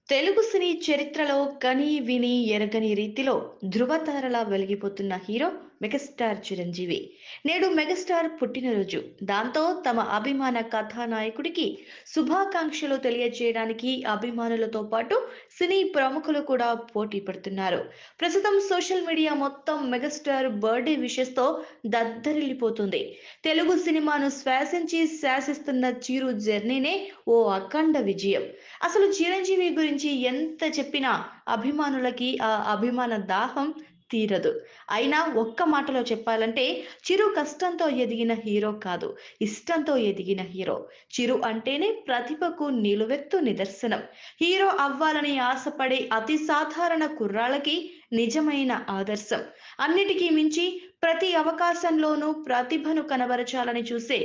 తెలుగు సినీ చరిత్రలో కని విని ఎరగని రీతిలో ధృవతారలా వెలిగిపోతున్న హీరో మెగాస్టార్ చిరంజీవి. నేడు మెగాస్టార్ పుట్టినరోజు. దాంతో తమ అభిమాన కథానాయకుడికి శుభాకాంక్షలు తెలియజేయడానికి అభిమానులతో పాటు సినీ ప్రముఖులు కూడా పోటీ పడుతున్నారు. ప్రస్తుతం సోషల్ మీడియా మొత్తం మెగాస్టార్ బర్త్డే విషెస్‌తో దద్దరిల్లిపోతుంది. తెలుగు సినిమాను శ్వాసించి శాసిస్తున్న చిరు జర్నీనే ఓ అఖండ విజయం. అసలు చిరంజీవి గురించి ఎంత చెప్పినా అభిమానులకి ఆ అభిమాన దాహం తీరదు. అయినా ఒక్క మాటలో చెప్పాలంటే చిరు కష్టంతో ఎదిగిన హీరో కాదు. ఇష్టంతో ఎదిగిన హీరో. చిరు అంటేనే ప్రతిభకు నిలువెత్తు నిదర్శనం. హీరో అవ్వాలని ఆశపడే అతి సాధారణ కుర్రాళ్ళకి నిజమైన ఆదర్శం. అన్నిటికీ మించి ప్రతి అవకాశంలోనూ ప్రతిభను కనబరచాలని చూసే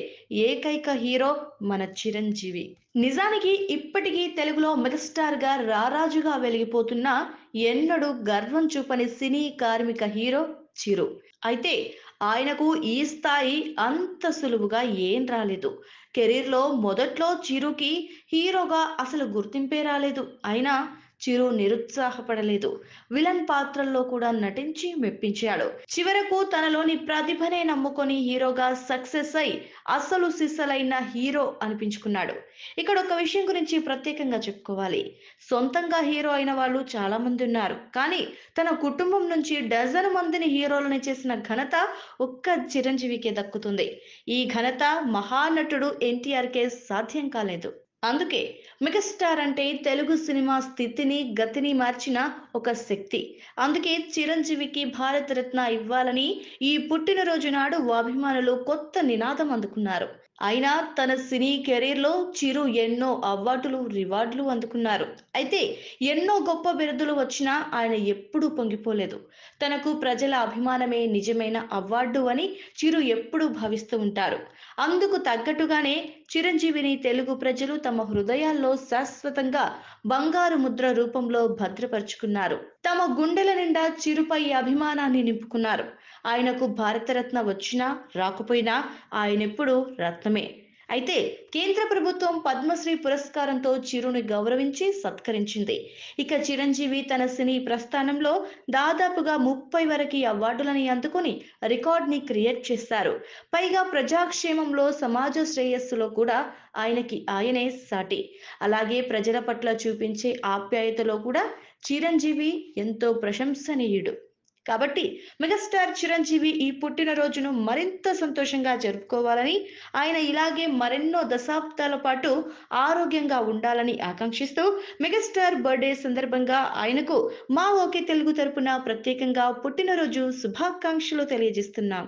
ఏకైక హీరో మన చిరంజీవి. నిజానికి ఇప్పటికీ తెలుగులో మెగాస్టార్‌గా రారాజుగా వెలిగిపోతున్న ఎన్నడూ గర్వం చూపని సినీ కార్మిక హీరో చిరు. అయితే ఆయనకు ఈ స్థాయి అంత సులువుగా ఏం రాలేదు. కెరీర్‌లో మొదట్లో చిరుకి హీరోగా అసలు గుర్తింపే రాలేదు. అయినా చిరు నిరుత్సాహపడలేదు. విలన్ పాత్రల్లో కూడా నటించి మెప్పించాడు. చివరకు తనలోని ప్రతిభనే నమ్ముకొని హీరోగా సక్సెస్ అయి అసలు సిసలైన హీరో అనిపించుకున్నాడు. ఇక్కడ ఒక విషయం గురించి ప్రత్యేకంగా చెప్పుకోవాలి. సొంతంగా హీరో అయిన వాళ్ళు చాలా మంది ఉన్నారు. కానీ తన కుటుంబం నుంచి డజను మందిని హీరోలని చేసిన ఘనత ఒక్క చిరంజీవికే దక్కుతుంది. ఈ ఘనత మహానటుడు ఎన్టీఆర్‌కే సాధ్యం కాలేదు. అందుకే మెగాస్టార్ అంటే తెలుగు సినిమా స్థితిని, గతిని మార్చిన ఒక శక్తి. అందుకే చిరంజీవికి భారతరత్న ఇవ్వాలని ఈ పుట్టినరోజు నాడు అభిమానులు కొత్త నినాదం అందుకున్నారు. అయినా తన సినీ కెరీర్‌లో చిరు ఎన్నో అవార్డులు, రివార్డులు అందుకున్నారు. అయితే ఎన్నో గొప్ప బిరుదులు వచ్చినా ఆయన ఎప్పుడూ పొంగిపోలేదు. తనకు ప్రజల అభిమానమే నిజమైన అవార్డు అని చిరు ఎప్పుడూ భావిస్తూ ఉంటారు. అందుకు తగ్గట్టుగానే చిరంజీవిని తెలుగు ప్రజలు తమ హృదయాల్లో శాశ్వతంగా బంగారు ముద్ర రూపంలో భద్రపరుచుకున్నారు. తమ గుండెల నిండా చిరుపై అభిమానాన్ని నింపుకున్నారు. ఆయనకు భారతరత్న వచ్చినా, రాకపోయినా ఆయనెప్పుడూ రత్నమే. అయితే కేంద్ర ప్రభుత్వం పద్మశ్రీ పురస్కారంతో చిరుని గౌరవించి సత్కరించింది. ఇక చిరంజీవి తన సినీ ప్రస్థానంలో దాదాపుగా 30 వరకి అవార్డులని అందుకొని రికార్డ్‌ని క్రియేట్ చేశారు. పైగా ప్రజాక్షేమంలో, సమాజ శ్రేయస్సులో కూడా ఆయనే సాటి. అలాగే ప్రజల పట్ల చూపించే ఆప్యాయతలో కూడా చిరంజీవి ఎంతో ప్రశంసనీయుడు. కాబట్టి మెగాస్టార్ చిరంజీవి ఈ పుట్టినరోజును మరింత సంతోషంగా జరుపుకోవాలని, ఆయన ఇలాగే మరెన్నో దశాబ్దాల పాటు ఆరోగ్యంగా ఉండాలని ఆకాంక్షిస్తూ మెగాస్టార్ బర్త్‌డే సందర్భంగా ఆయనకు మా ఓకే తెలుగు తరపున ప్రత్యేకంగా పుట్టినరోజు శుభాకాంక్షలు తెలియజేస్తున్నాం.